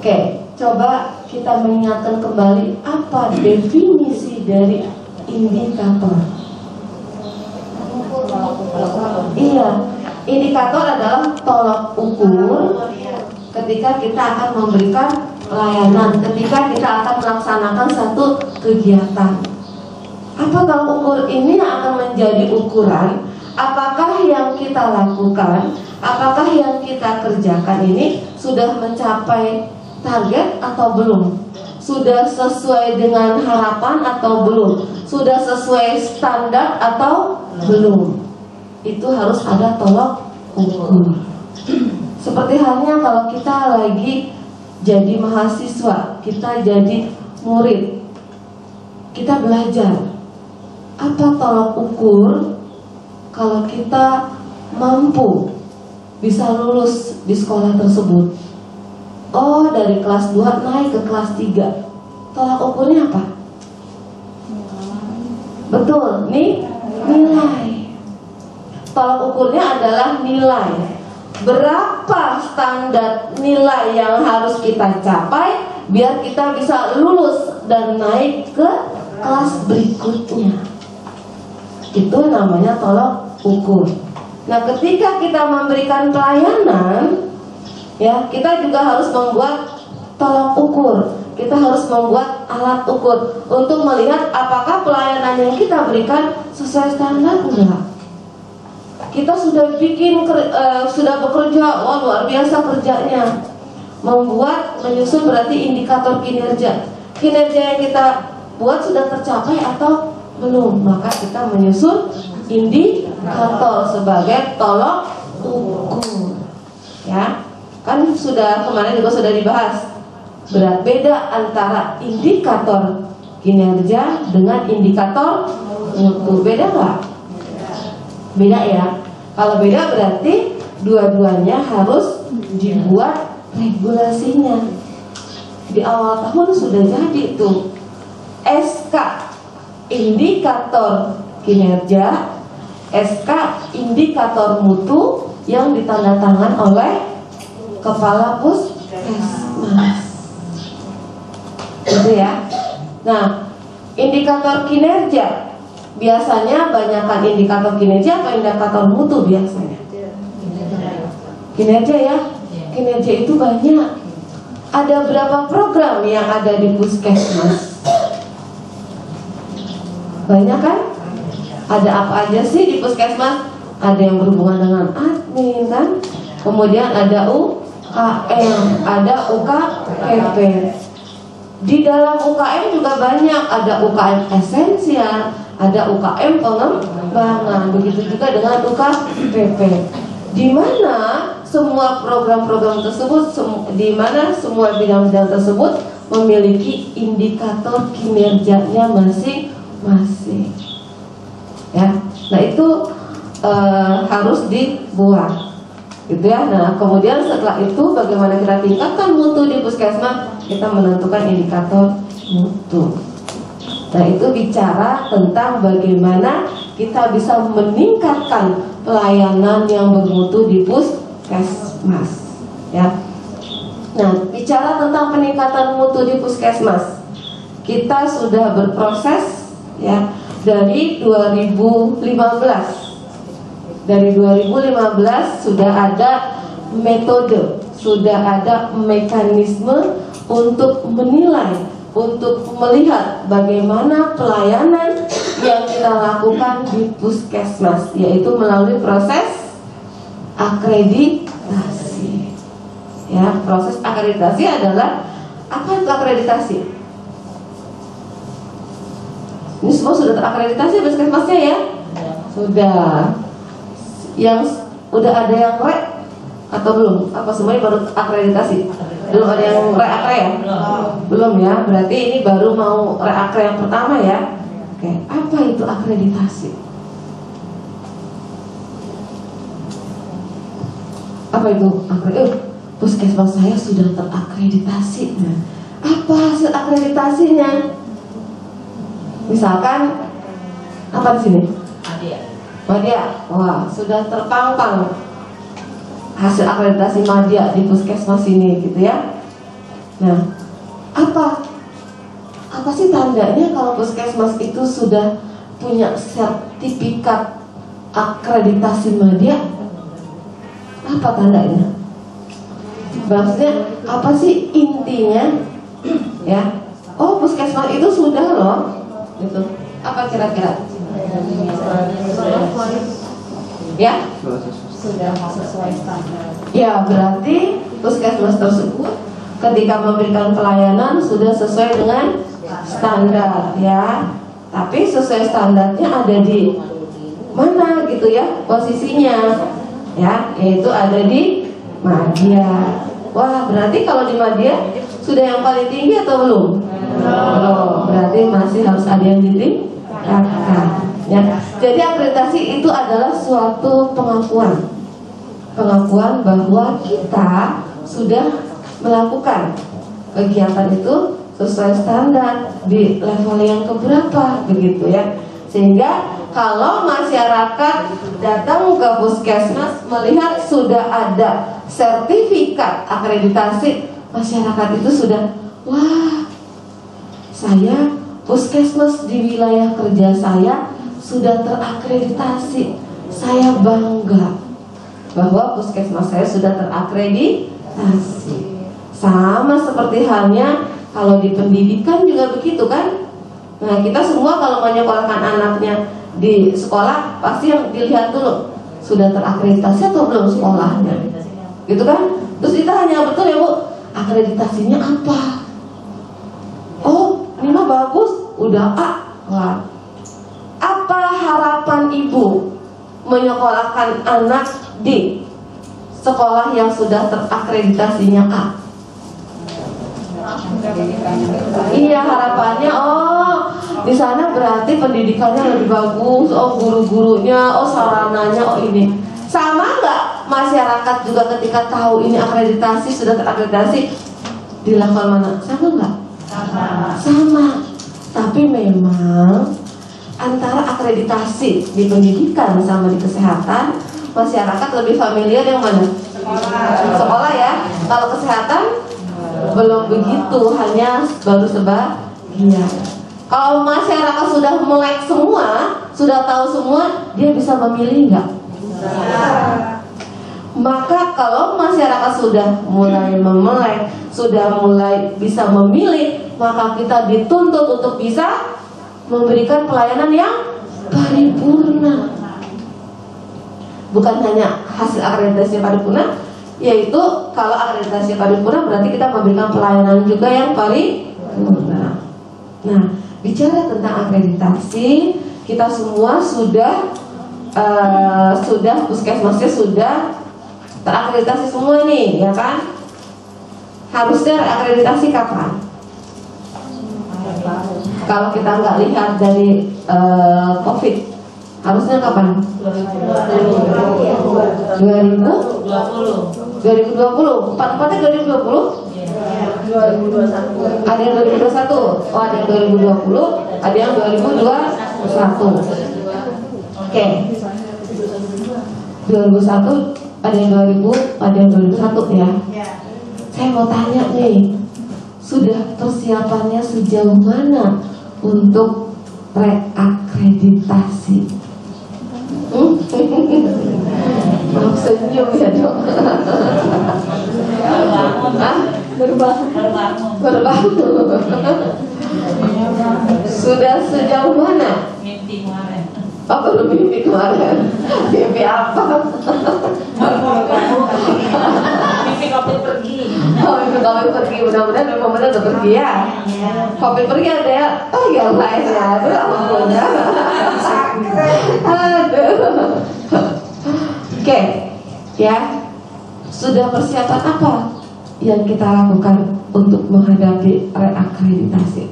Oke, coba kita mengingatkan kembali apa definisi dari indikator. Iya, indikator adalah tolak ukur ketika kita akan memberikan pelayanan, ketika kita akan melaksanakan satu kegiatan. Apa tolak ukur ini akan menjadi ukuran apakah yang kita lakukan, apakah yang kita kerjakan ini sudah mencapai target atau belum, sudah sesuai dengan harapan atau belum, sudah sesuai standar atau belum. Itu harus ada tolak ukur. Seperti halnya kalau kita lagi jadi mahasiswa, kita jadi murid, kita belajar. Apa tolak ukur kalau kita mampu bisa lulus di sekolah tersebut? Oh, dari kelas 2 naik ke kelas 3. Tolak ukurnya apa? Betul, nih nilai. Tolak ukurnya adalah nilai. Berapa standar nilai yang harus kita capai biar kita bisa lulus dan naik ke kelas berikutnya. Itu namanya tolak ukur. Nah, ketika kita memberikan pelayanan, ya, kita juga harus membuat tolak ukur. Kita harus membuat alat ukur untuk melihat apakah pelayanan yang kita berikan sesuai standar enggak. Kita sudah sudah bekerja, wah luar biasa kerjanya. Menyusun berarti indikator kinerja. Kinerja yang kita buat sudah tercapai atau belum? Maka kita menyusun indikator sebagai tolak ukur. Ya. Kan kemarin juga sudah dibahas beda antara indikator kinerja dengan indikator mutu. Beda nggak? Beda ya. Kalau beda berarti dua-duanya harus dibuat regulasinya. Di awal tahun sudah jadi tuh SK indikator kinerja, SK indikator mutu yang ditandatangan oleh Kepala Puskesmas. Gitu ya. Nah, indikator kinerja biasanya banyakkan indikator kinerja atau indikator mutu biasanya? Kinerja ya. Kinerja itu banyak. Ada berapa program yang ada di Puskesmas? Banyak kan? Ada apa aja sih di Puskesmas? Ada yang berhubungan dengan admin kan? Kemudian ada UKM, ada UKPP. Di dalam UKM juga banyak, ada UKM esensial, ada UKM pengembangan, begitu juga dengan UKPP. Di mana semua program-program tersebut, di mana semua bidang-bidang tersebut memiliki indikator kinerjanya masing-masing. Ya, nah itu harus dibuat. Gitu ya. Nah, kemudian setelah itu bagaimana kita tingkatkan mutu di Puskesmas? Kita menentukan indikator mutu. Nah, itu bicara tentang bagaimana kita bisa meningkatkan pelayanan yang bermutu di Puskesmas. Ya. Nah, bicara tentang peningkatan mutu di Puskesmas, kita sudah berproses ya dari 2015. Dari 2015 sudah ada metode, sudah ada mekanisme untuk menilai, untuk melihat bagaimana pelayanan yang kita lakukan di Puskesmas, yaitu melalui proses akreditasi. Ya, proses akreditasi adalah apa itu akreditasi? Ini semua sudah terakreditasi Puskesmasnya ya? Sudah. Yang udah ada yang re atau belum? Apa semuanya baru akreditasi? Belum ada yang re-akre ya? Belum ya, berarti ini baru mau re-akre yang pertama ya. Oke, apa itu akreditasi? Apa itu akreditasi? Puskesmas saya sudah terakreditasi. Nah, apa hasil akreditasinya? Misalkan apa di sini? Madya, wah sudah terpampang hasil akreditasi Madya di Puskesmas ini, gitu ya. Nah, apa sih tandanya kalau puskesmas itu sudah punya sertifikat akreditasi media? Apa tandanya? Maksudnya apa sih intinya? Ya, oh puskesmas itu sudah loh, gitu. Apa kira-kira? Ya, sudah sesuai standar. ya berarti puskesmas tersebut ketika memberikan pelayanan sudah sesuai dengan standar, ya. Tapi sesuai standarnya ada di mana gitu ya posisinya, ya, yaitu ada di madya. Wah, berarti kalau di madya sudah yang paling tinggi atau belum? Belum. Berarti masih harus ada yang ditingkatkan. Ya. Jadi akreditasi itu adalah suatu pengakuan bahwa kita sudah melakukan kegiatan itu sesuai standar di level yang keberapa, begitu ya. Sehingga kalau masyarakat datang ke puskesmas melihat sudah ada sertifikat akreditasi, masyarakat itu sudah, wah, saya puskesmas di wilayah kerja saya sudah terakreditasi. Saya bangga bahwa puskesmas saya sudah terakreditasi. Sama seperti halnya kalau di pendidikan juga begitu kan. Nah, kita semua kalau menyekolahkan anaknya di sekolah pasti yang dilihat dulu sudah terakreditasi atau belum sekolahnya, gitu kan? Terus kita hanya betul ya Bu, akreditasinya apa? Oh, ini mah bagus, udah A. Wah, apa harapan ibu menyekolahkan anak di sekolah yang sudah terakreditasinya A? Iya, harapannya di sana berarti pendidikannya lebih bagus, guru-gurunya, sarananya, ini. Sama nggak masyarakat juga ketika tahu ini akreditasi sudah terakreditasi di level mana? Sama nggak? Sama. Tapi memang antara akreditasi di pendidikan sama di kesehatan, masyarakat lebih familiar yang mana? Sekolah ya. Kalau kesehatan belum begitu, hanya baru sebagian. Kalau masyarakat sudah melek semua, sudah tahu semua, dia bisa memilih nggak? Maka kalau masyarakat sudah mulai memelek, sudah mulai bisa memilih, maka kita dituntut untuk bisa memberikan pelayanan yang paripurna. Bukan hanya hasil akreditasi paripurna, yaitu kalau akreditasi paripurna berarti kita memberikan pelayanan juga yang paripurna. Nah, bicara tentang akreditasi, kita semua sudah puskesmasnya sudah terakreditasi semua nih, ya kan? Harusnya akreditasi kapan? Kalau kita nggak lihat dari COVID, harusnya kapan? 2020. Empat-empatnya 2020? 2021. Ada yang 2021. Oh, ada yang 2020, ada yang 2021. Oke. 2001, ada yang 2000, ada yang 2001 ya. Saya mau tanya nih, sudah persiapannya sejauh mana untuk reakreditasi? Maaf senyum ya dok. Berbangun. Sudah sejauh mana? Mimpi kemarin. Belum mimpi kemarin. Mimpi apa? Mimpi COVID pergi. Mimpi COVID pergi. Mudah-mudahan memang benar udah pergi ya. COVID pergi ada ya. Yang lain ya. Aduh, aduh. Oke, ya. Sudah persiapan apa yang kita lakukan untuk menghadapi reakreditasi?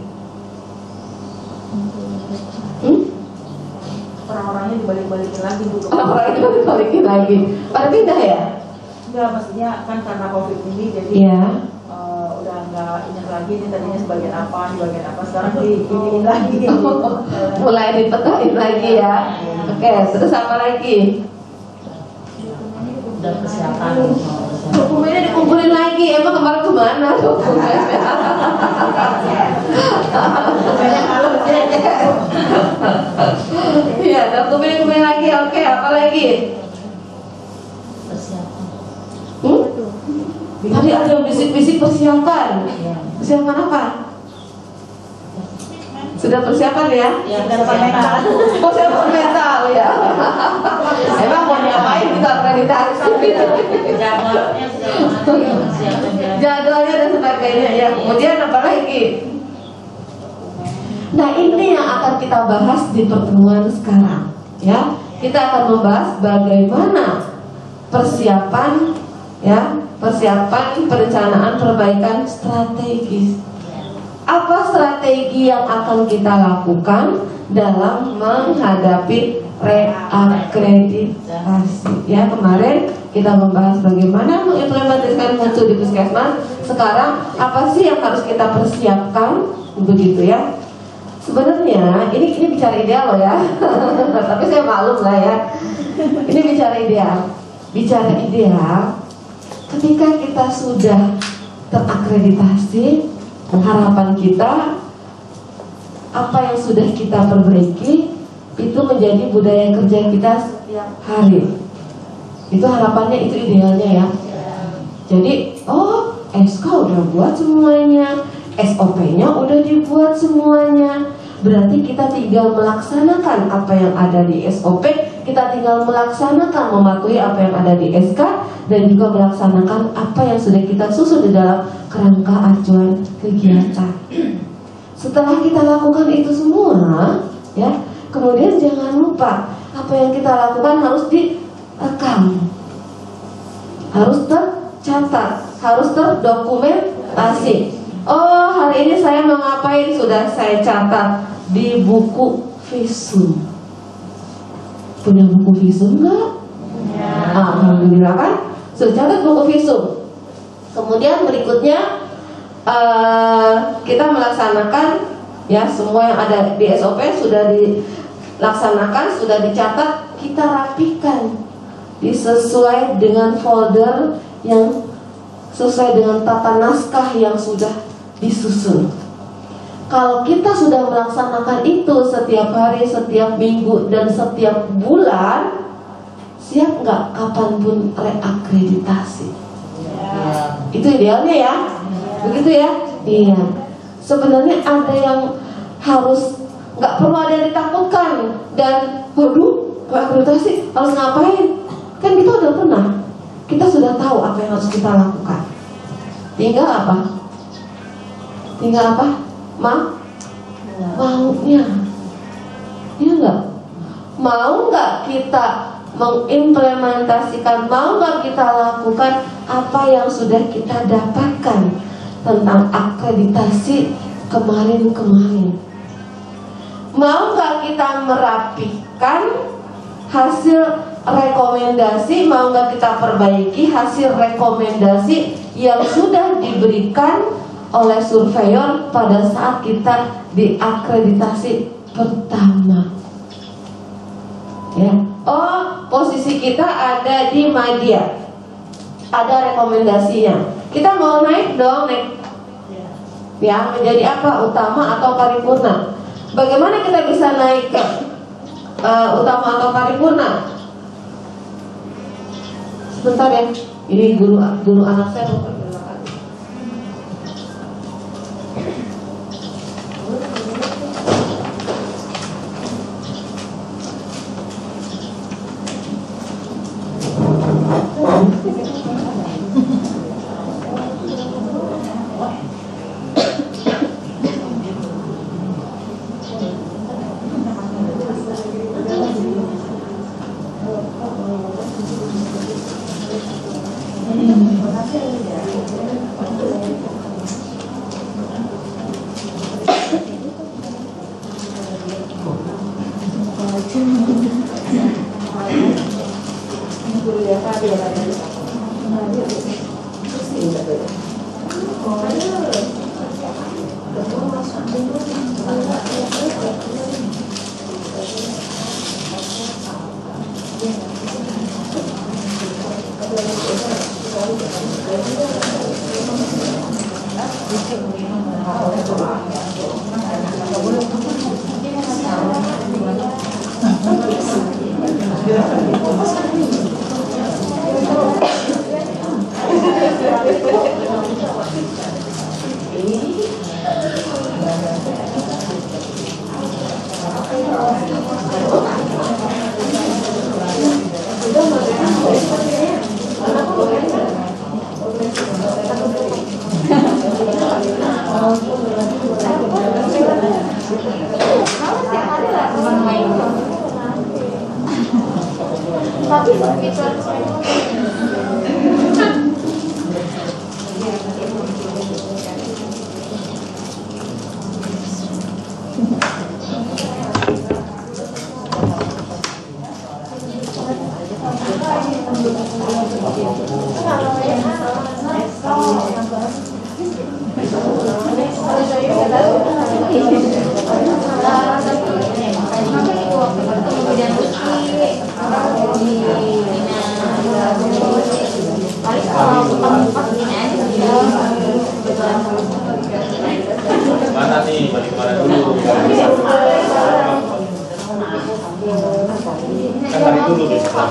Orang-orangnya dibalik-balikin lagi Bu. Orang-orangnya dibalik-balikin lagi. Pada pindah ya? Enggak, maksudnya kan karena COVID ini jadi udah nggak ingat lagi ini tadinya sebagian apa, sekarang diiniin lagi. Mulai dipetain lagi ya. Oke, terus apa lagi? Dan kesehatan Dokumennya dikumpulin lagi. Emang kemarin kemana dokumennya? Iya, dokumen lagi. Oke, apa lagi? Tadi ada bisik-bisik persiapan. Persiapan apa? Sudah persiapan ya? Ya, persiapan mental. Persiapan mental ya. Emang mau diapain kita akreditasi? Jadwalnya dan sebagainya ya. Kemudian apa lagi? Nah, ini yang akan kita bahas di pertemuan sekarang ya. Kita akan membahas bagaimana persiapan ya, persiapan perencanaan perbaikan strategis. Apa strategi yang akan kita lakukan dalam menghadapi reakreditasi? Ya, kemarin kita membahas bagaimana mengimplementasikan mutu di puskesmas. Sekarang apa sih yang harus kita persiapkan? Begitu ya. Sebenarnya ini bicara ideal loh ya. Tapi saya maklum lah ya. Ini bicara ideal. Bicara ideal, ketika kita sudah terakreditasi, harapan kita apa yang sudah kita perbaiki itu menjadi budaya kerja kita setiap hari. Itu harapannya, itu idealnya ya. Jadi, SK udah buat semuanya, SOP-nya udah dibuat semuanya. Berarti kita tinggal melaksanakan apa yang ada di SOP, kita tinggal melaksanakan, mematuhi apa yang ada di SK, dan juga melaksanakan apa yang sudah kita susun di dalam kerangka acuan kegiatan. Setelah kita lakukan itu semua, ya, kemudian jangan lupa apa yang kita lakukan harus direkam, harus tercatat, harus terdokumentasi. Oh, hari ini saya mau ngapain, sudah saya catat di buku visum. Punya buku visum nggak? Ya. Alhamdulillah kan, sudah catat buku visum. Kemudian berikutnya kita melaksanakan ya semua yang ada di SOP sudah dilaksanakan, sudah dicatat, kita rapikan disesuai dengan folder yang sesuai dengan tata naskah yang sudah disusun. Kalau kita sudah melaksanakan itu setiap hari, setiap minggu, dan setiap bulan, siap nggak kapanpun reakreditasi? Ya. Itu idealnya ya, begitu ya? Iya. Sebenarnya ada yang harus, nggak perlu ada yang ditakutkan. Dan waduh, reakreditasi harus ngapain? Kan kita udah pernah, kita sudah tahu apa yang harus kita lakukan. Tinggal apa? Tinggal apa? Maunya. Iya nggak? Mau nggak kita mengimplementasikan, mau nggak kita lakukan apa yang sudah kita dapatkan tentang akreditasi kemarin-kemarin? Mau nggak kita merapikan hasil rekomendasi, mau nggak kita perbaiki hasil rekomendasi yang sudah diberikan oleh surveyor pada saat kita diakreditasi pertama? Ya. Oh, posisi kita ada di media, ada rekomendasinya. Kita mau naik dong, naik ya, menjadi apa? Utama atau paripurna? Bagaimana kita bisa naik ke utama atau paripurna? Sebentar ya, ini guru anak saya mau perkenalkan. Tapi begitu Mana nih, balik mana dulu? Kan tarik dulu di sebelah.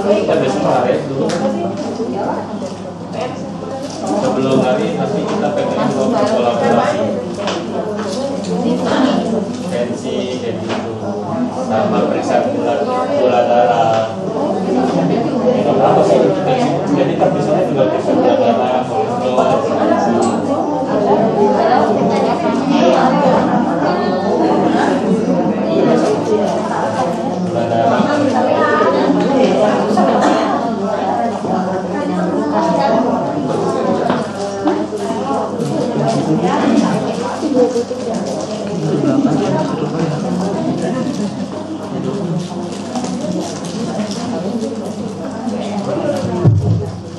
Kita besok hari dulu. Sebelum hari nanti kita pengen kolaborasi. Tensi kayak gitu, sama periksa gula darah. Apa sih tensi? Jadi kan biasanya juga periksa gula darah, kolesterol, gula darah.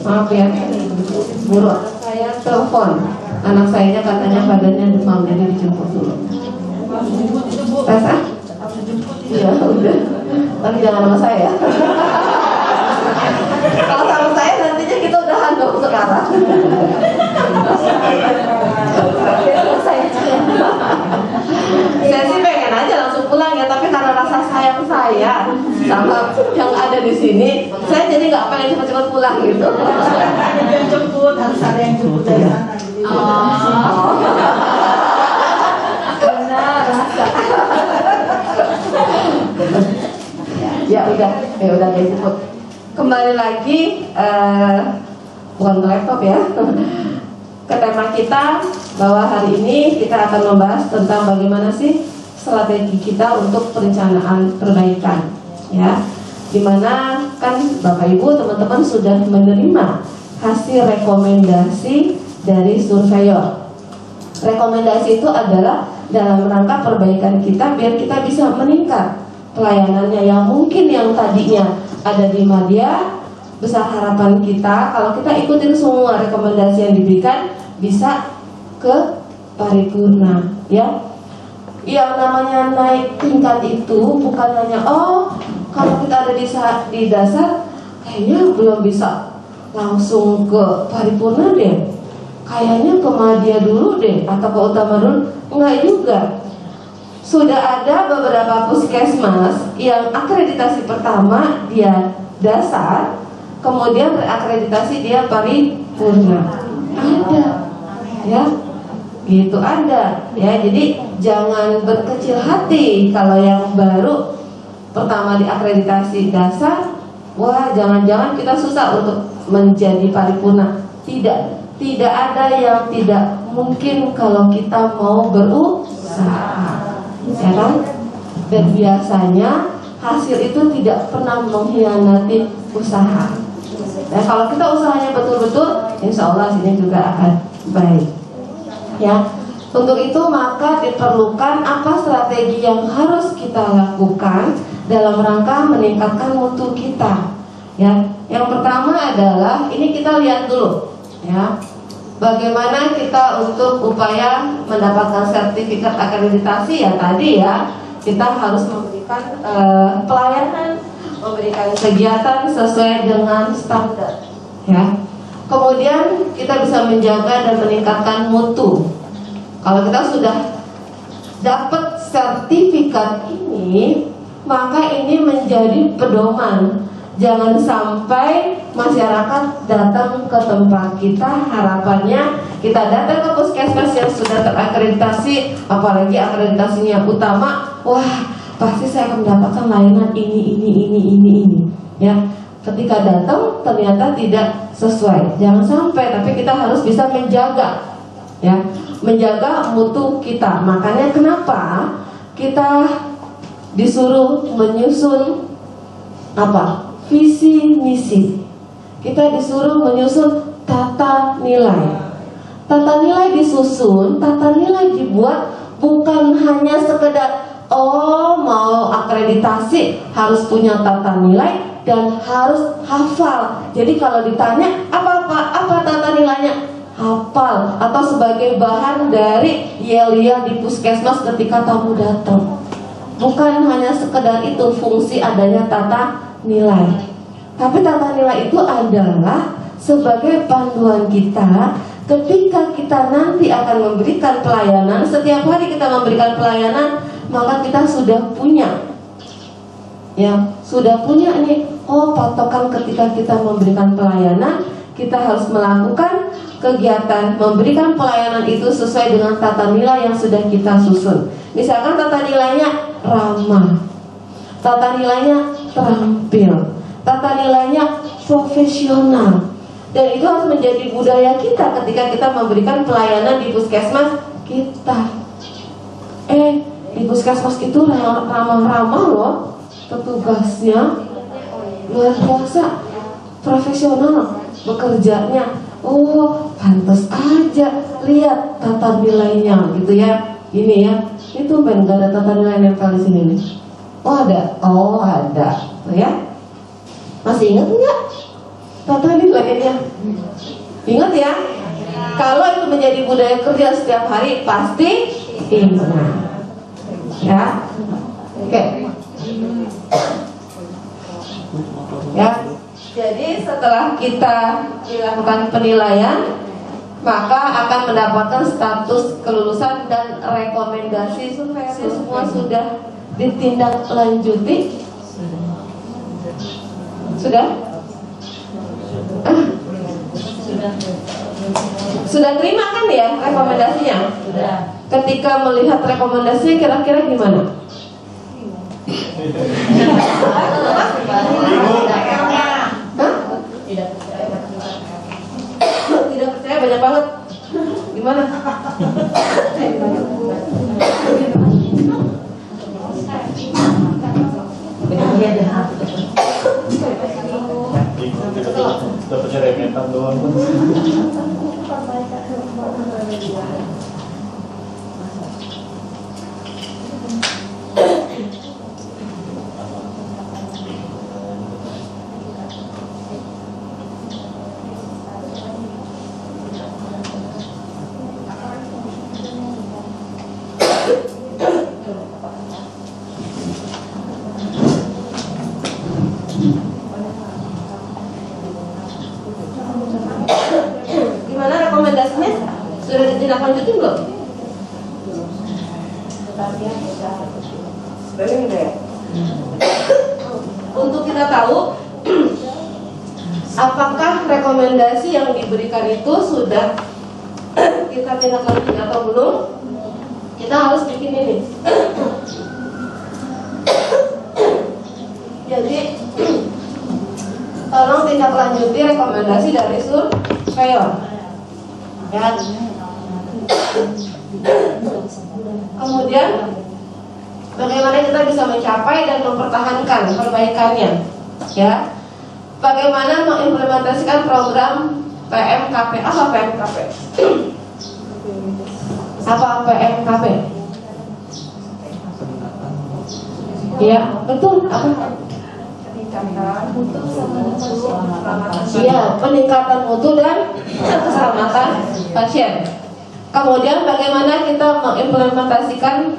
Maaf ya, guru saya telepon anak saya katanya badannya demam, jadi dijemput dulu. Rasa? Iya udah, tapi jangan sama saya. Kalau sama saya nantinya kita udah handuk sekarang. Saya sih pengen aja langsung pulang ya, tapi karena rasa sayang saya sama yang ada di sini, saya jadi nggak pengen cepat-cepat pulang gitu. Ada yang jemput, harus ada yang jemput dari sana. Benar, rasa. Ya udah guys, ikut. Kembali lagi, bukan ke laptop ya. Ke tema kita bahwa hari ini kita akan membahas tentang bagaimana sih strategi kita untuk perencanaan perbaikan, ya. Dimana kan Bapak Ibu teman-teman sudah menerima hasil rekomendasi dari surveyor. Rekomendasi itu adalah dalam rangka perbaikan kita biar kita bisa meningkat pelayanannya yang mungkin yang tadinya ada di media. Besar harapan kita kalau kita ikutin semua rekomendasi yang diberikan bisa ke paripurna, ya. Yang namanya naik tingkat itu bukan hanya kalau kita ada di dasar kayaknya belum bisa langsung ke paripurna deh, kayaknya ke madya dulu deh atau ke utama dulu. Enggak juga. Sudah ada beberapa puskesmas yang akreditasi pertama dia dasar, kemudian terakreditasi dia paripurna. Ada, ya, gitu ada, ya. Jadi jangan berkecil hati kalau yang baru pertama diakreditasi dasar, wah jangan-jangan kita susah untuk menjadi paripurna. Tidak ada yang tidak mungkin kalau kita mau berusaha, ya kan? Dan biasanya hasil itu tidak pernah mengkhianati usaha. Dan kalau kita usahanya betul-betul, insya Allah sini juga akan baik. Ya, untuk itu maka diperlukan apa strategi yang harus kita lakukan dalam rangka meningkatkan mutu kita. Ya, yang pertama adalah ini kita lihat dulu, ya, bagaimana kita untuk upaya mendapatkan sertifikat akreditasi ya tadi ya. Kita harus memberikan pelayanan, memberikan kegiatan sesuai dengan standar, ya. Kemudian kita bisa menjaga dan meningkatkan mutu. Kalau kita sudah dapat sertifikat ini, maka ini menjadi pedoman. Jangan sampai masyarakat datang ke tempat kita, harapannya kita datang ke puskesmas yang sudah terakreditasi, apalagi akreditasinya utama, wah pasti saya akan mendapatkan layanan ini. Ya, ketika datang ternyata tidak sesuai. Jangan sampai, tapi kita harus bisa menjaga, ya, menjaga mutu kita. Makanya kenapa kita disuruh menyusun apa? Visi misi. Kita disuruh menyusun tata nilai. Tata nilai disusun, tata nilai dibuat bukan hanya sekedar mau akreditasi harus punya tata nilai dan harus hafal. Jadi kalau ditanya apa tata nilainya, hafal atau sebagai bahan dari yel-yel di puskesmas ketika tamu datang. Bukan hanya sekedar itu fungsi adanya tata nilai. Tapi tata nilai itu adalah sebagai panduan kita ketika kita nanti akan memberikan pelayanan. Setiap hari kita memberikan pelayanan, maka kita sudah punya, ya, sudah punya nih. Patokan ketika kita memberikan pelayanan, kita harus melakukan kegiatan memberikan pelayanan itu sesuai dengan tata nilai yang sudah kita susun. Misalkan tata nilainya ramah, tata nilainya terampil, tata nilainya profesional. Dan itu harus menjadi budaya kita ketika kita memberikan pelayanan di puskesmas kita. Di puskesmas itu ramah-ramah loh, petugasnya luar biasa, profesional bekerjanya. Pantas aja, lihat tata nilainya gitu ya. Ini ya, itu gak ada tata nilai nempel di sini nih. Ada, ya. Masih ingat nggak tata nilainya? Ingat ya. Kalau itu menjadi budaya kerja setiap hari, pasti ingat. Ya, oke. Ya, jadi setelah kita dilakukan penilaian, maka akan mendapatkan status kelulusan dan rekomendasi survei. Semua sudah ditindaklanjuti? Sudah? Sudah terima kan ya rekomendasinya? Sudah. Ketika melihat rekomendasinya kira-kira gimana? Tidak percaya banyak banget. Gimana? Dapatnya remetan doang. Gimana rekomendasinya? Sudah ditindaklanjuti belum? Belum ya? Untuk kita tahu apakah rekomendasi yang diberikan itu sudah kita tindaklanjuti atau belum, kita harus bikin ini. Jadi tolong tindaklanjuti rekomendasi dari surveyor. Ya. Kemudian bagaimana kita bisa mencapai dan mempertahankan perbaikannya, ya? Bagaimana mengimplementasikan program PMKP? Apa PMKP? Apa PMKP? Ya, betul. Apa? Iya, peningkatan mutu dan keselamatan pasien. Kemudian bagaimana kita mengimplementasikan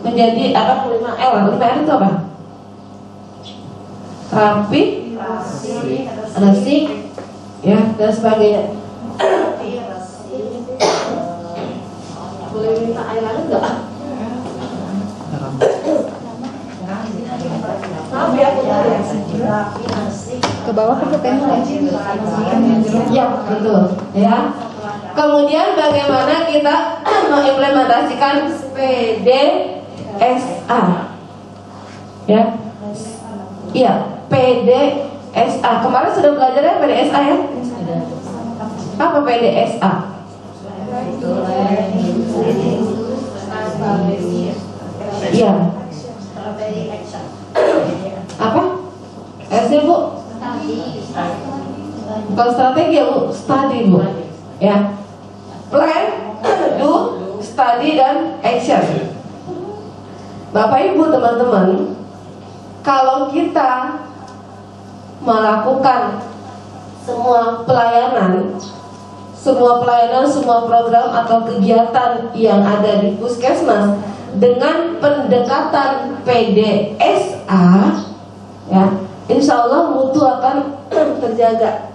menjadi 5R? 5R itu apa? Rapi, resik, ya, dan sebagainya. Boleh minta air lagi enggak? Ke bawah ke tengah. Ya, betul. Ya. Kemudian bagaimana kita mengimplementasikan PDSA? Ya. Iya, PDSA. Kemarin sudah belajar ya PDSA ya? Apa PDSA? Iya. Apa? S Bu? Kalau strategi ya Bu, study Bu. Ya. Plan, do, study dan action. Bapak Ibu teman-teman, kalau kita melakukan semua pelayanan, semua program atau kegiatan yang ada di Puskesmas dengan pendekatan PDSA, ya, insya Allah mutu akan terjaga.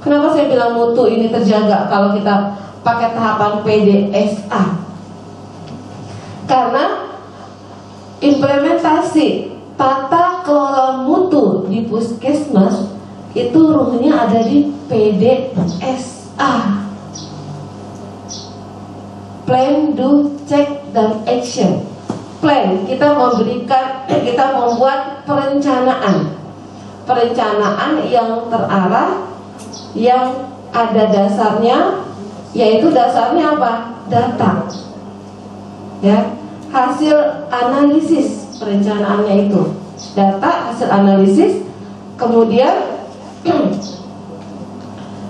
Kenapa saya bilang mutu ini terjaga kalau kita pakai tahapan PDSA? Karena implementasi tata kelola mutu di Puskesmas itu ruhnya ada di PDSA. Plan, do, check, dan action. Plan, kita membuat perencanaan yang terarah, yang ada dasarnya, yaitu dasarnya apa? Data. Ya, hasil analisis perencanaannya itu. Data, hasil analisis, kemudian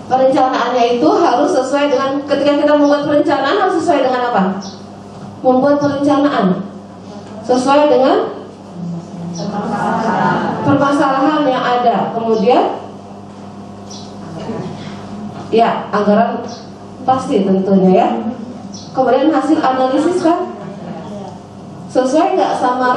perencanaannya itu harus sesuai dengan, ketika kita membuat perencanaan harus sesuai dengan apa? Membuat perencanaan sesuai dengan permasalahan yang ada. Kemudian ya, anggaran pasti tentunya ya. Kemudian hasil analisis kan sesuai nggak sama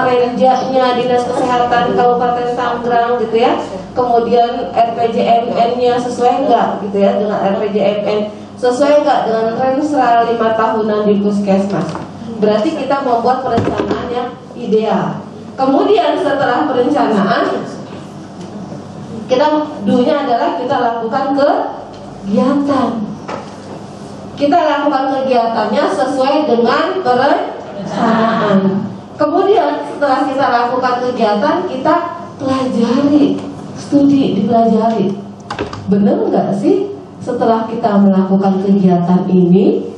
renjanya Dinas Kesehatan Kabupaten Tangerang gitu ya. Kemudian RPJMN-nya sesuai nggak gitu ya dengan RPJMN, sesuai nggak dengan renstra 5 tahunan di Puskesmas. Berarti kita membuat perencanaan yang ideal. Kemudian setelah perencanaan, kita do-nya adalah kita lakukan kegiatan. Kita lakukan kegiatannya sesuai dengan perencanaan. Kemudian setelah kita lakukan kegiatan, kita pelajari, studi, dipelajari. Benar nggak sih setelah kita melakukan kegiatan ini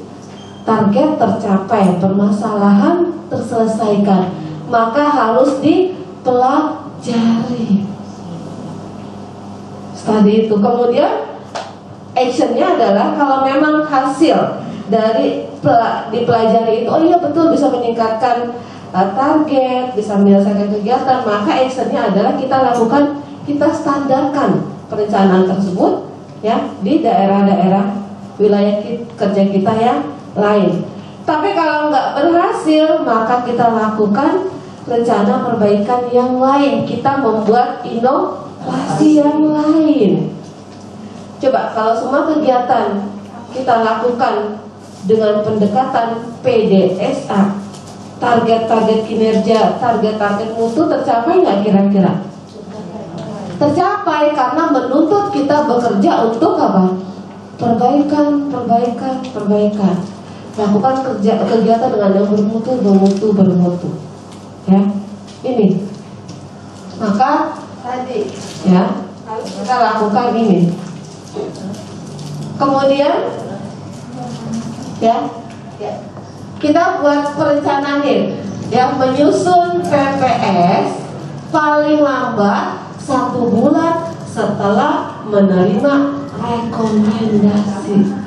target tercapai, permasalahan terselesaikan, maka harus dipelajari. Studi itu. Kemudian actionnya adalah kalau memang hasil dari dipelajari itu, oh iya betul bisa meningkatkan target, bisa menyelesaikan kegiatan, maka actionnya adalah kita lakukan, kita standarkan perencanaan tersebut ya di daerah-daerah wilayah kerja kita yang lain. Tapi kalau nggak berhasil, maka kita lakukan rencana perbaikan yang lain. Kita membuat inovasi yang lain. Coba kalau semua kegiatan kita lakukan dengan pendekatan PDSA, target-target kinerja, target-target mutu tercapai nggak kira-kira? Tercapai, karena menuntut kita bekerja untuk apa? Perbaikan. Lakukan kegiatan dengan yang bermutu. Ya, ini. Maka tadi ya harus kita lakukan ini. Kemudian ya kita buat perencanaan yang menyusun PPS paling lambat 1 bulan setelah menerima rekomendasi.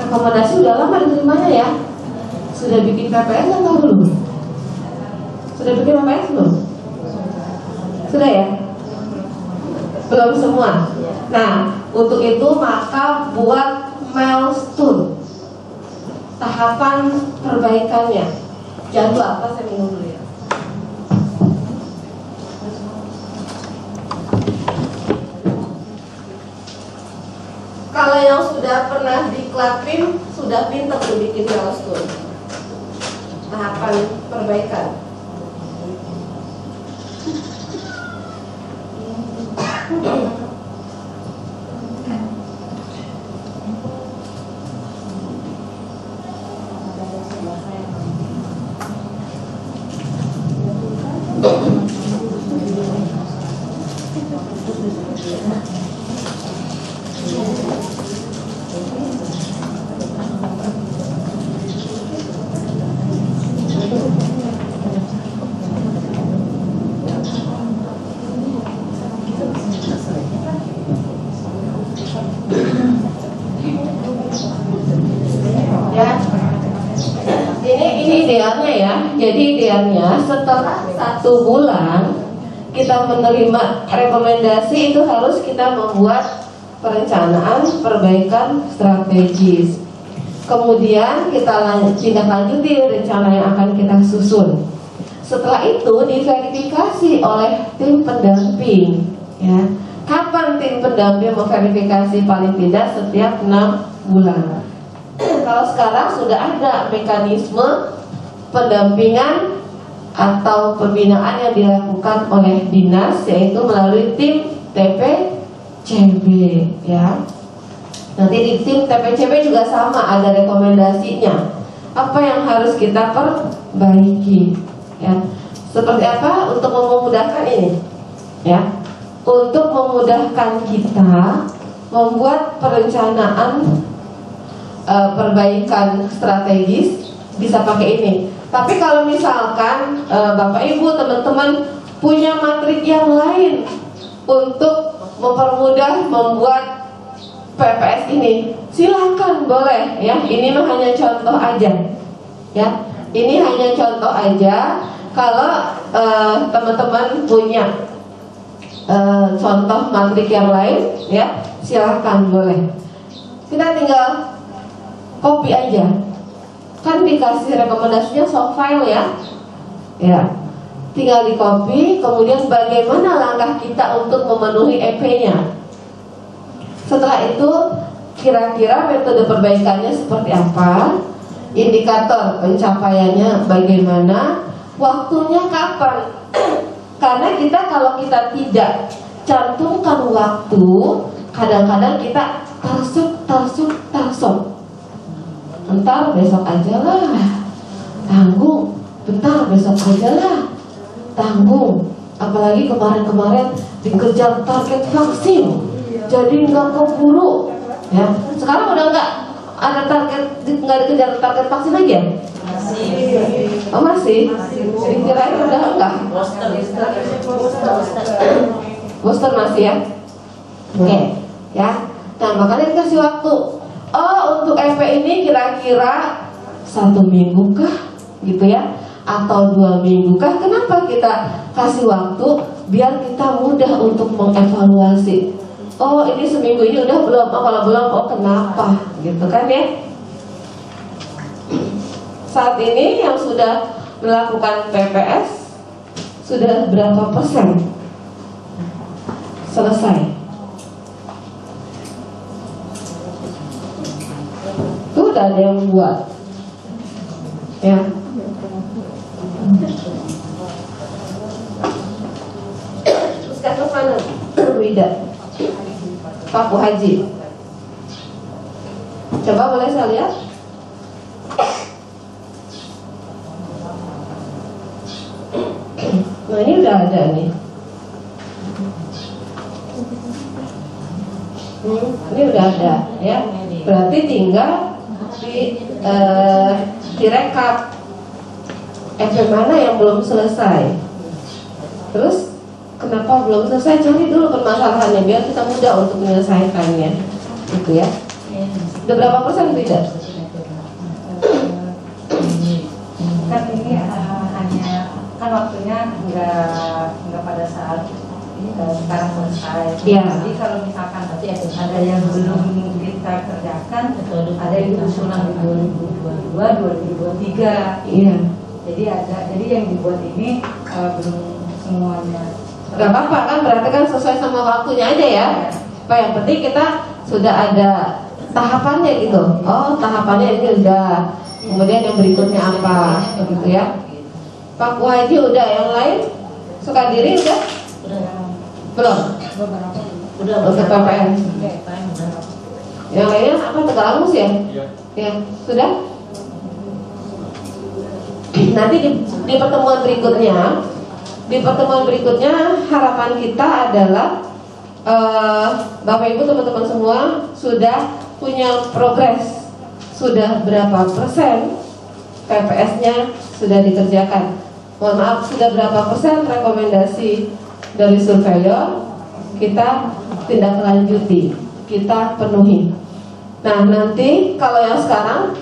Rekomendasi udah lama diterimanya ya. Sudah bikin PPS atau belum? Sudah bikin PPS belum? Sudah ya? Belum semua. Nah, untuk itu maka buat milestone, tahapan perbaikannya. Jangan lupa apa, saya minum dulu ya. Kalau yang sudah pernah diklapin, sudah pintar tuh bikin milestone, tahapan perbaikan. Ya, ini idealnya ya. Jadi idealnya setelah 1 bulan kita menerima rekomendasi, itu harus kita membuat perencanaan perbaikan strategis. Kemudian kita tindak lanjuti rencana yang akan kita susun. Setelah itu diverifikasi oleh tim pendamping. Ya, kapan tim pendamping memverifikasi? Paling tidak setiap 6 bulan. Kalau sekarang sudah ada mekanisme pendampingan atau pembinaan yang dilakukan oleh dinas, yaitu melalui tim TPCB, ya. Nanti di tim TPCB juga sama, ada rekomendasinya. Apa yang harus kita perbaiki, ya. Seperti apa untuk memudahkan ini, ya. Untuk memudahkan kita membuat perencanaan perbaikan strategis, bisa pakai ini. Tapi kalau misalkan Bapak Ibu teman-teman punya matrik yang lain untuk mempermudah membuat PPS ini, silakan, boleh ya. Ini mah hanya contoh aja, ya. Ini hanya contoh aja. Kalau teman-teman punya contoh matrik yang lain, ya, silakan, boleh. Kita tinggal copy aja. Kan dikasih rekomendasinya soft file ya. Ya. Tinggal di copy, kemudian bagaimana langkah kita untuk memenuhi EP-nya. Setelah itu kira-kira metode perbaikannya seperti apa? Indikator pencapaiannya bagaimana? Waktunya kapan? Karena kita kalau kita tidak cantumkan waktu, kadang-kadang kita tarsuk. Bentar besok aja lah, tanggung. Bentar besok aja lah, tanggung. Apalagi kemarin-kemarin dikejar target vaksin, jadi nggak keburu. Ya, sekarang udah nggak ada target, nggak dikejar target vaksin lagi ya? Oh masih? Dikirain udah enggak? Booster masih ya? Oke, ya. Nah makanya dikasih waktu. Oh, untuk EP ini kira-kira 1 minggu kah, gitu ya, atau 2 minggu kah? Kenapa kita kasih waktu? Biar kita mudah untuk mengevaluasi. Oh, ini seminggu ini udah belum? Oh, kalau belum, oh kenapa? Gitu kan ya? Saat ini yang sudah melakukan PPS sudah berapa persen selesai? Tuh udah ada yang buat, ya. Puskesmas mana? Wida, Pak Bu Haji. Coba boleh saya lihat? Nah ini udah ada nih. Ini udah ada, ya. Berarti tinggal direkap EP mana yang belum selesai. Terus kenapa belum selesai? Cari dulu permasalahannya biar kita mudah untuk menyelesaikannya, gitu ya. Udah berapa persen tidak? Kan ini hanya kan waktunya nggak pada saat sekarang selesai. Ya. Jadi kalau misalkan ada yang belum kita kerjakan, ada yang usulan di 2022, 2023. Iya. Jadi yang dibuat ini belum semuanya. Gak apa-apa kan, berarti kan sesuai sama waktunya aja ya. Pak, yang penting kita sudah ada tahapannya gitu. Oh, tahapannya ini udah. Kemudian yang berikutnya apa, begitu ya. Pak Haji udah, yang lain Sukadiri udah? Belum? Udah Untuk PPN. Yang lainnya apa? Tegalangus ya? Iya. Ya, sudah? Nanti di pertemuan berikutnya harapan kita adalah Bapak Ibu teman-teman semua sudah punya progres, sudah berapa persen PPS-nya sudah dikerjakan. Mohon maaf, sudah berapa persen rekomendasi dari surveyor kita tindak lanjuti, kita penuhi. Nah nanti kalau yang sekarang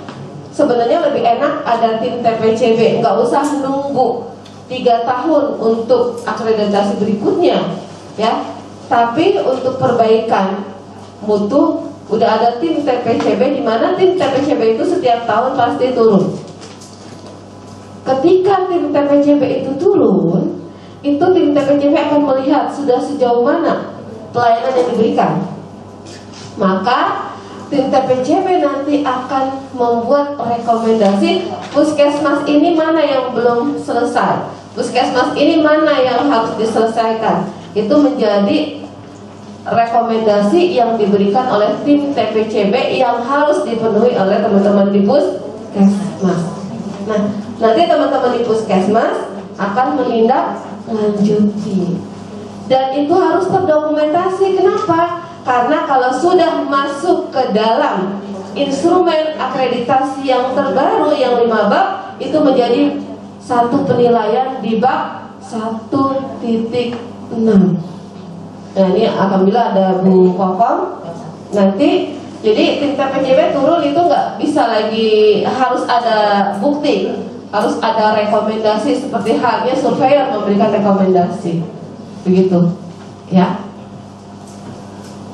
sebenarnya lebih enak ada tim TPCB, nggak usah nunggu 3 tahun untuk akreditasi berikutnya, ya. Tapi untuk perbaikan mutu udah ada tim TPCB, di mana tim TPCB itu setiap tahun pasti turun. Ketika tim TPCB itu turun, itu tim TPCB akan melihat sudah sejauh mana pelayanan yang diberikan. Maka tim TPCB nanti akan membuat rekomendasi puskesmas ini mana yang belum selesai, puskesmas ini mana yang harus diselesaikan. Itu menjadi rekomendasi yang diberikan oleh tim TPCB yang harus dipenuhi oleh teman-teman di puskesmas. Nah, nanti teman-teman di puskesmas akan menindaklanjuti, dan itu harus terdokumentasi. Kenapa? Karena kalau sudah masuk ke dalam instrumen akreditasi yang terbaru yang 5 bab, itu menjadi satu penilaian di bab 1.6. Nah ini alhamdulillah ada Bu Kokom. Nanti jadi tim TPCB turun itu nggak bisa lagi, harus ada bukti, harus ada rekomendasi seperti halnya surveyor memberikan rekomendasi, begitu, ya.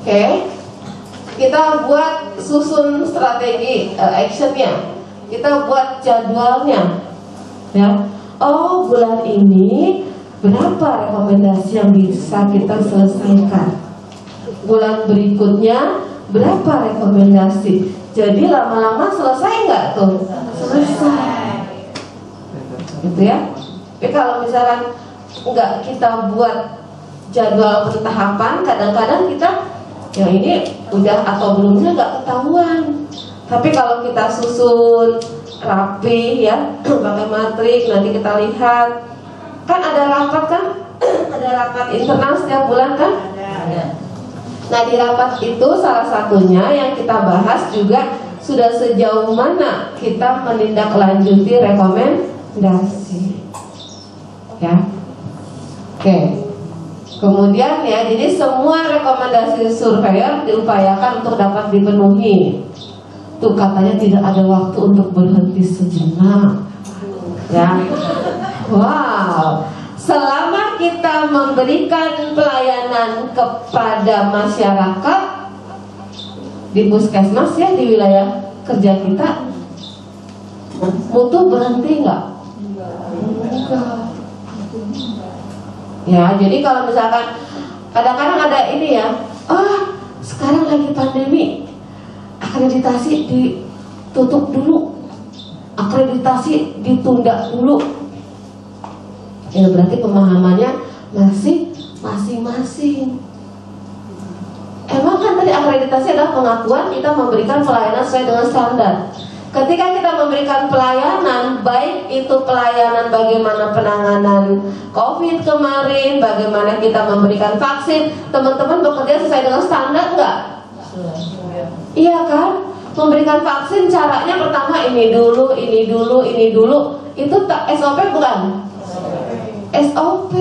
Oke, kita buat susun strategi actionnya, kita buat jadwalnya, ya. Oh bulan ini berapa rekomendasi yang bisa kita selesaikan, bulan berikutnya berapa rekomendasi. Jadi lama-lama selesai nggak tuh? Selesai, gitu ya. Tapi kalau misalkan nggak kita buat jadwal pentahapan, kadang-kadang kita ya ini udah atau belumnya nggak ketahuan. Tapi kalau kita susun rapi ya, pakai matrik, nanti kita lihat. Kan ada rapat kan? Ada rapat internal setiap bulan kan? Ada. Nah di rapat itu salah satunya yang kita bahas juga sudah sejauh mana kita menindaklanjuti rekomendasi, ya. Oke. Kemudian ya, jadi semua rekomendasi surveyor diupayakan untuk dapat dipenuhi. Tuh katanya tidak ada waktu untuk berhenti sejenak, ya. Wow, selama kita memberikan pelayanan kepada masyarakat di puskesmas ya, di wilayah kerja kita, mutu berhenti nggak? Enggak. Ya, jadi kalau misalkan kadang-kadang ada ini ya, sekarang lagi pandemi, akreditasi ditutup dulu, akreditasi ditunda dulu. Ya berarti pemahamannya masih masing-masing. Emang kan tadi akreditasi adalah pengakuan kita memberikan pelayanan sesuai dengan standar. Ketika kita memberikan pelayanan, baik itu pelayanan bagaimana penanganan COVID kemarin, bagaimana kita memberikan vaksin, teman-teman bekerja sesuai dengan standar nggak? Iya kan? Memberikan vaksin caranya pertama ini dulu, ini dulu, ini dulu. Itu tak SOP bukan? SOP.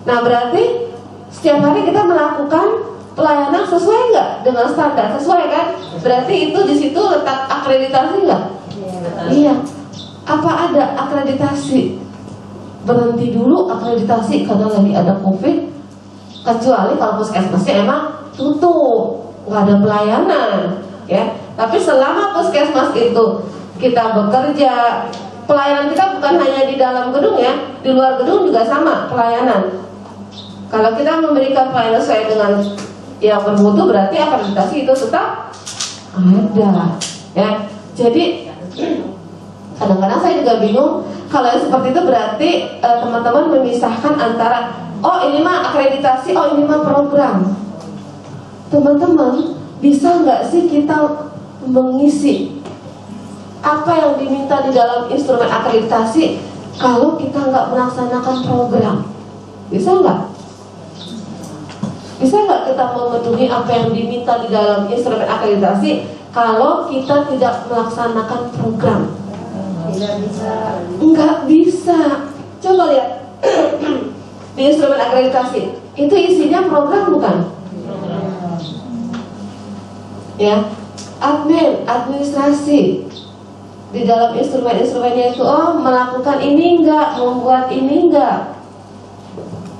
Nah berarti setiap hari kita melakukan pelayanan sesuai nggak dengan standar? Sesuai kan? Berarti itu di situ letak akreditasi nggak? Iya. Apa ada akreditasi? Berhenti dulu akreditasi karena lagi ada COVID. Kecuali kalau puskesmasnya emang tutup, nggak ada pelayanan, ya. Tapi selama puskesmas itu kita bekerja, pelayanan kita bukan hanya di dalam gedung ya, di luar gedung juga sama pelayanan. Kalau kita memberikan pelayanan sesuai dengan yang bermutu, berarti akreditasi itu tetap ada, ya. Jadi kadang-kadang saya juga bingung kalau yang seperti itu berarti teman-teman memisahkan antara oh ini mah akreditasi, oh ini mah program. Teman-teman, bisa nggak sih kita mengisi apa yang diminta di dalam instrumen akreditasi kalau kita nggak melaksanakan program? Bisa nggak? Bisa nggak kita memenuhi apa yang diminta di dalam instrumen akreditasi kalau kita tidak melaksanakan program? Tidak bisa. Nggak bisa. Coba lihat di instrumen akreditasi itu isinya program bukan? Ya, administrasi. Di dalam instrumen-instrumennya itu, oh melakukan ini enggak, membuat ini enggak.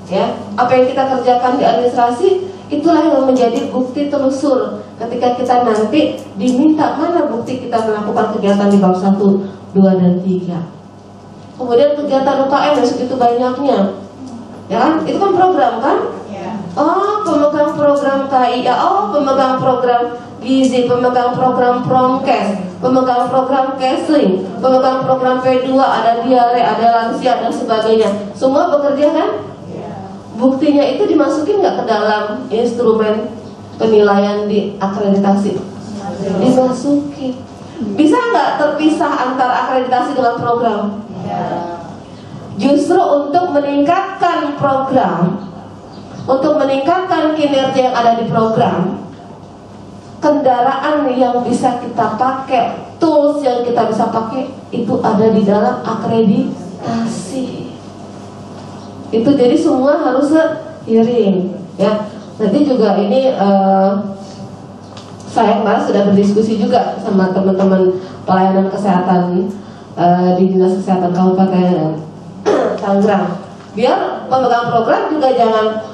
Ya, apa yang kita kerjakan di administrasi itulah yang menjadi bukti telusur ketika kita nanti diminta mana bukti kita melakukan kegiatan di bab 1, 2, dan 3. Kemudian kegiatan UKM yang segitu banyaknya, ya kan? Itu kan program kan? Oh, pemegang program KIA, oh pemegang program gizi, pemegang program Promkes, pemegang program Kesling, pemegang program P2, ada diare, ada lansia dan sebagainya. Semua bekerja kan? Buktinya itu dimasukin nggak ke dalam instrumen penilaian di akreditasi? Dimasukin. Bisa nggak terpisah antara akreditasi dengan program? Justru untuk meningkatkan program, untuk meningkatkan kinerja yang ada di program, kendaraan yang bisa kita pakai, tools yang kita bisa pakai itu ada di dalam akreditasi. Itu jadi semua harus seiring, ya. Nanti juga ini saya kemarin sudah berdiskusi juga sama teman-teman pelayanan kesehatan di Dinas Kesehatan Kabupaten Tangerang. Biar pemegang program juga jangan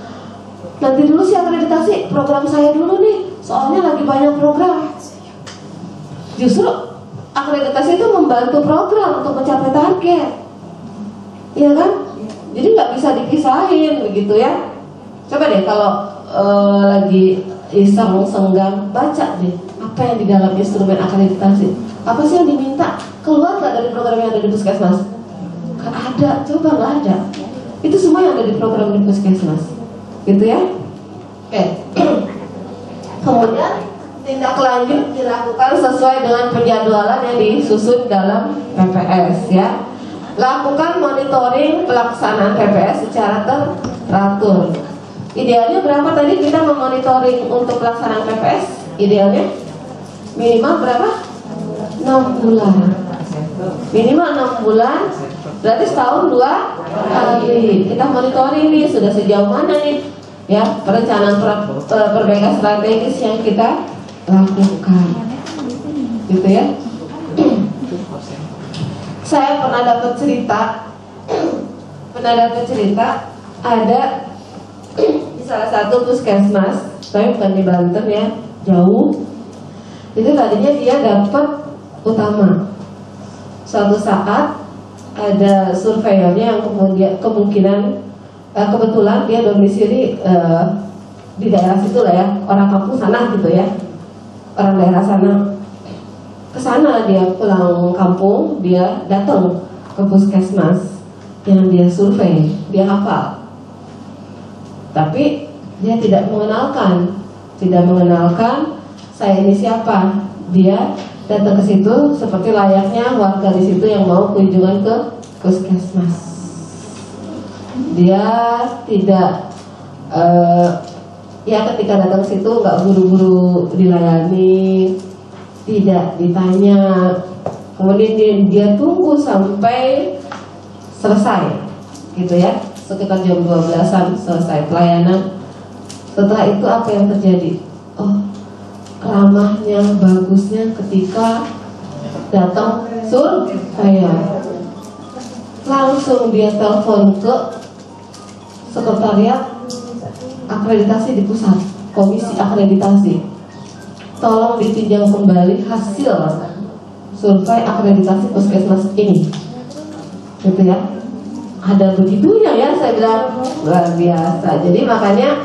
nanti dulu sih akreditasi program saya dulu nih, soalnya lagi banyak program. Justru akreditasi itu membantu program untuk mencapai target, iya kan? Jadi nggak bisa dipisahin begitu ya. Coba deh kalau lagi iseng senggang, baca deh apa yang di dalam instrumen akreditasi. Apa sih yang diminta? Keluar nggak dari program yang ada di Puskesmas? Nggak ada, coba nggak ada. Itu semua yang ada di program di Puskesmas, gitu ya. Oke. Kemudian tindak lanjut dilakukan sesuai dengan penjadwalan yang disusun dalam PPS, ya. Lakukan monitoring pelaksanaan PPS secara teratur. Idealnya berapa tadi kita memonitoring untuk pelaksanaan PPS? Idealnya minimal berapa? 6 bulan. Minimal 6 bulan. Berarti setahun 2 kali. Kita monitoring nih sudah sejauh mana nih, ya, perencanaan perbaikan strategis yang kita lakukan, gitu ya. Saya pernah dapat cerita, ada di salah satu puskesmas, tapi bukan di Banten ya, jauh. Itu tadinya dia dapat utama. Suatu saat ada surveyornya yang kemudian kebetulan dia domisili di daerah situ lah ya, orang kampung sana gitu ya, orang daerah sana. Kesana dia pulang kampung, dia datang ke puskesmas yang dia survei, dia hafal. Tapi dia tidak mengenalkan saya ini siapa. Dia datang ke situ seperti layaknya warga di situ yang mau kunjungan ke puskesmas. Dia tidak ya ketika datang ke situ nggak buru-buru dilayani, tidak ditanya, kemudian dia tunggu sampai selesai, gitu ya, sekitar jam 12-an selesai pelayanan. Setelah itu apa yang terjadi? Oh, ramahnya, bagusnya ketika datang surveyor, langsung dia telepon ke sekretariat akreditasi di pusat, komisi akreditasi. Tolong ditinjau kembali hasil survei akreditasi puskesmas ini, gitu ya. Ada begitunya ya, saya bilang luar biasa. Jadi makanya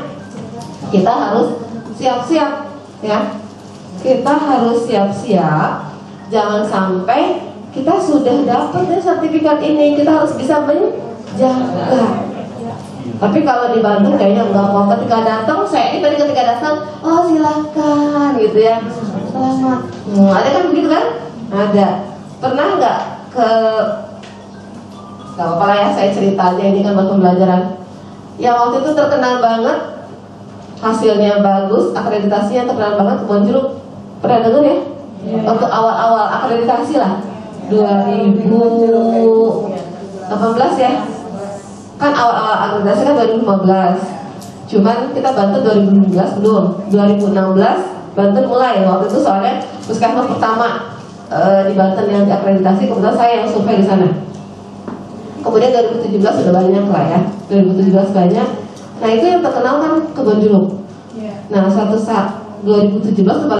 kita harus siap-siap ya. Kita harus siap-siap. Jangan sampai kita sudah dapat sertifikat ini, kita harus bisa menjaga. Tapi kalau di Bandung kayaknya enggak kok. Ketika datang, saya ini tadi ketika datang, oh silakan gitu ya, selamat. Ada kan begitu kan? Ada. Pernah nggak ke? Gak apa-apa lah ya, saya cerita aja, ini kan buat pembelajaran. Yang waktu itu terkenal banget, hasilnya bagus, akreditasinya terkenal banget, Kebon Jeruk. Pernah dengar ya? Waktu awal-awal akreditasi lah, 2018 ya. Kan awal-awal akreditasi kan 2015. Cuman kita Banten 2016 belum. 2016 Banten mulai. Waktu itu soalnya puskesmas pertama di Banten yang diakreditasi, kebetulan saya yang survei di sana. Kemudian 2017 sudah banyak lah ya. 2017 banyak. Nah itu yang terkenal kan Kebon Jeruk. Nah suatu saat 2017 kepala